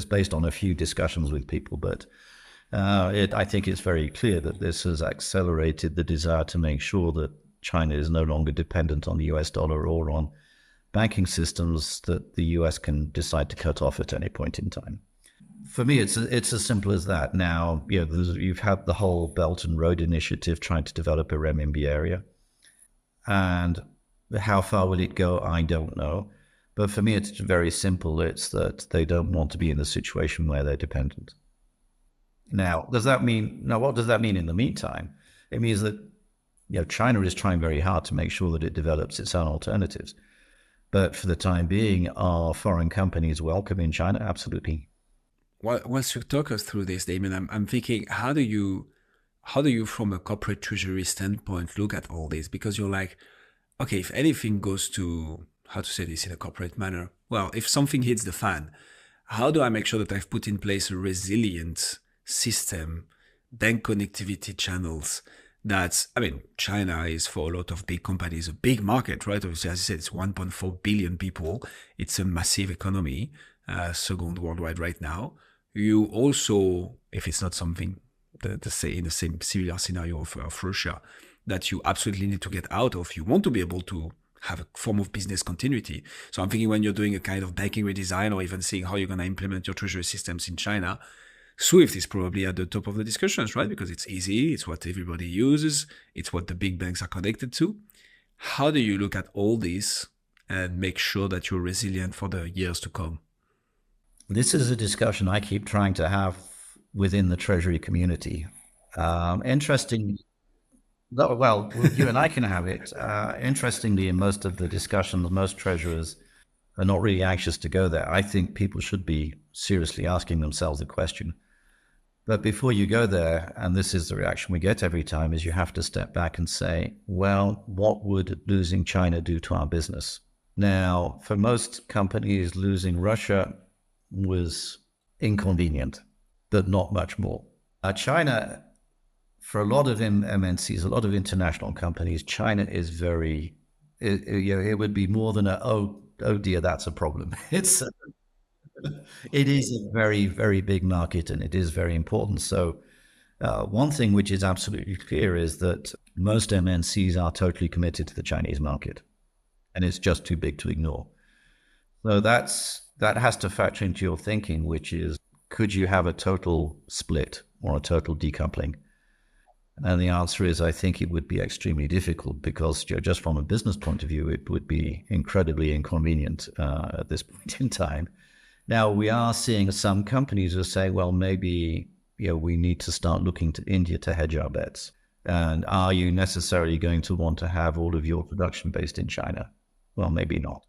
based on a few discussions with people, but I think it's very clear that this has accelerated the desire to make sure that China is no longer dependent on the US dollar or on banking systems that the US can decide to cut off at any point in time. For me, it's as simple as that. Now, you've had the whole Belt and Road Initiative trying to develop a Renminbi area. And how far will it go? I don't know. But for me, it's very simple. It's that they don't want to be in the situation where they're dependent. Now, what does that mean in the meantime? It means that China is trying very hard to make sure that it develops its own alternatives. But for the time being, are foreign companies welcome in China? Absolutely. Well, once you talk us through this, Damien, I'm thinking, how do you, from a corporate treasury standpoint, look at all this? Because you're like, okay, if anything goes to, how to say this in a corporate manner, well, if something hits the fan, how do I make sure that I've put in place a resilient system, bank connectivity channels? China is, for a lot of big companies, a big market, right? Obviously, as I said, it's 1.4 billion people. It's a massive economy, second worldwide right now. You also, if it's not something to say in the same similar scenario of Russia, that you absolutely need to get out of, you want to be able to have a form of business continuity. So I'm thinking when you're doing a kind of banking redesign or even seeing how you're going to implement your treasury systems in China, SWIFT is probably at the top of the discussions, right? Because it's easy, it's what everybody uses, it's what the big banks are connected to. How do you look at all this and make sure that you're resilient for the years to come? This is a discussion I keep trying to have within the Treasury community. Interesting. Well, you and I can have it. Interestingly, in most of the discussions, most treasurers are not really anxious to go there. I think people should be seriously asking themselves the question. But before you go there, and this is the reaction we get every time, is you have to step back and say, well, what would losing China do to our business? Now, for most companies, losing Russia was inconvenient, but not much more. China, for a lot of MNCs, a lot of international companies, China is it would be more than oh dear, that's a problem. It is a very, very big market and it is very important. So one thing which is absolutely clear is that most MNCs are totally committed to the Chinese market and it's just too big to ignore. So that has to factor into your thinking, which is, could you have a total split or a total decoupling? And the answer is, I think it would be extremely difficult because just from a business point of view, it would be incredibly inconvenient at this point in time. Now, we are seeing some companies who say, well, maybe we need to start looking to India to hedge our bets. And are you necessarily going to want to have all of your production based in China? Well, maybe not.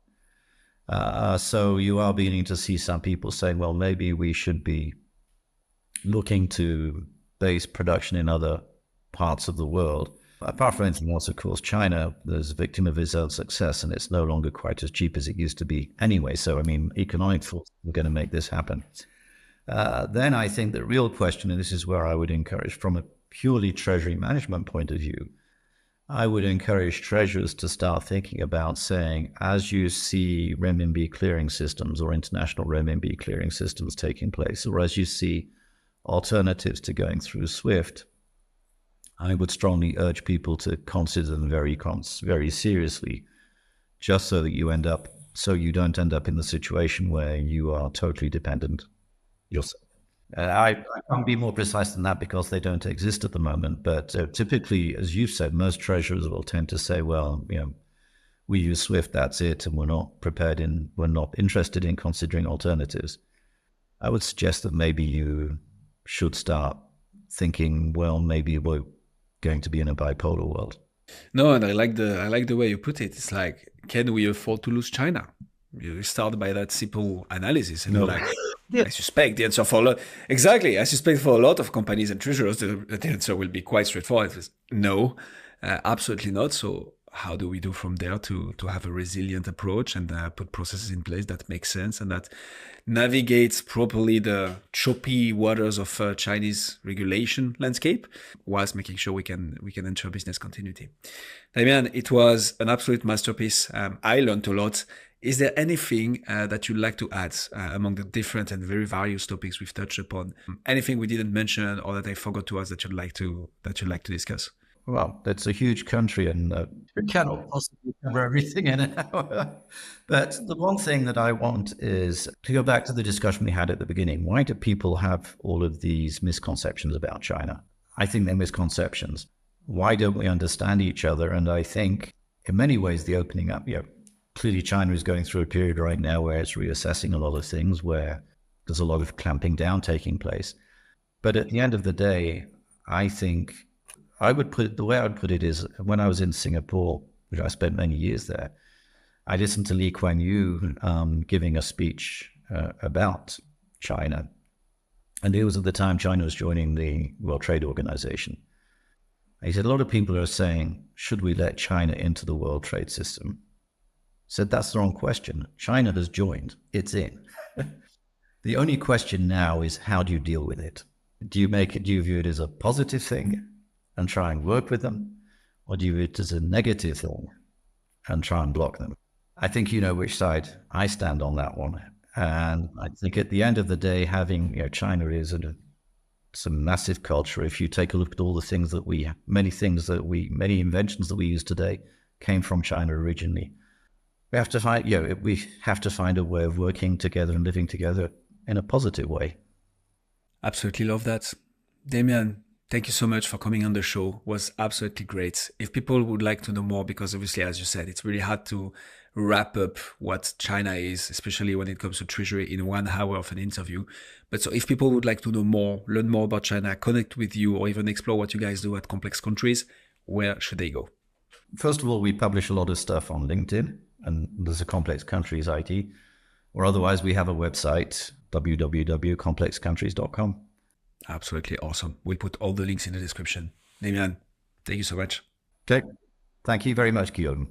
So you are beginning to see some people saying, well, maybe we should be looking to base production in other parts of the world. Apart from anything else, of course, China is a victim of its own success and it's no longer quite as cheap as it used to be anyway. So, economic forces are going to make this happen. Then I think the real question, and this is where I would encourage from a purely treasury management point of view, I would encourage treasurers to start thinking about saying, as you see Renminbi clearing systems or international Renminbi clearing systems taking place, or as you see alternatives to going through SWIFT, I would strongly urge people to consider them very seriously, just so that you don't end up in the situation where you are totally dependent yourself. I can't be more precise than that because they don't exist at the moment. But typically, as you've said, most treasurers will tend to say, well, we use SWIFT, that's it, and we're not interested in considering alternatives. I would suggest that maybe you should start thinking, well, maybe we're going to be in a bipolar world. No, and I like the way you put it. It's like, can we afford to lose China? You start by that simple analysis, and you're like, I suspect the answer for I suspect for a lot of companies and treasurers, the answer will be quite straightforward. It's no, absolutely not. So how do we do from there to have a resilient approach and put processes in place that make sense and that navigates properly the choppy waters of Chinese regulation landscape, whilst making sure we can ensure business continuity. Damian, it was an absolute masterpiece. I learned a lot. Is there anything that you'd like to add among the different and very various topics we've touched upon? Anything we didn't mention or that I forgot to ask that you'd like to discuss? Well, it's a huge country and you cannot possibly cover everything in an hour. But the one thing that I want is to go back to the discussion we had at the beginning. Why do people have all of these misconceptions about China? I think they're misconceptions. Why don't we understand each other? And I think in many ways, the opening up, clearly China is going through a period right now where it's reassessing a lot of things, where there's a lot of clamping down taking place. But at the end of the day, I think the way I would put it is when I was in Singapore, which I spent many years there, I listened to Lee Kuan Yew giving a speech about China. And it was at the time China was joining the World Trade Organization. He said, a lot of people are saying, should we let China into the World Trade System? I said, that's the wrong question. China has joined. It's in. The only question now is, how do you deal with it? Do you view it as a positive thing and try and work with them? Or do you view it as a negative thing and try and block them? I think you know which side I stand on that one. And I think at the end of the day, having, China is it's a massive culture. If you take a look at all the things that many inventions that we use today came from China originally. We have to find a way of working together and living together in a positive way. Absolutely love that. Damian, thank you so much for coming on the show. It was absolutely great. If people would like to know more, because obviously, as you said, it's really hard to wrap up what China is, especially when it comes to Treasury in 1 hour of an interview. But so if people would like to know more, learn more about China, connect with you, or even explore what you guys do at Complex Countries, where should they go? First of all, we publish a lot of stuff on LinkedIn, and there's a Complex Countries IT, or otherwise we have a website, www.complexcountries.com. Absolutely awesome. We'll put all the links in the description. Damian, thank you so much. Okay. Thank you very much, Guillaume.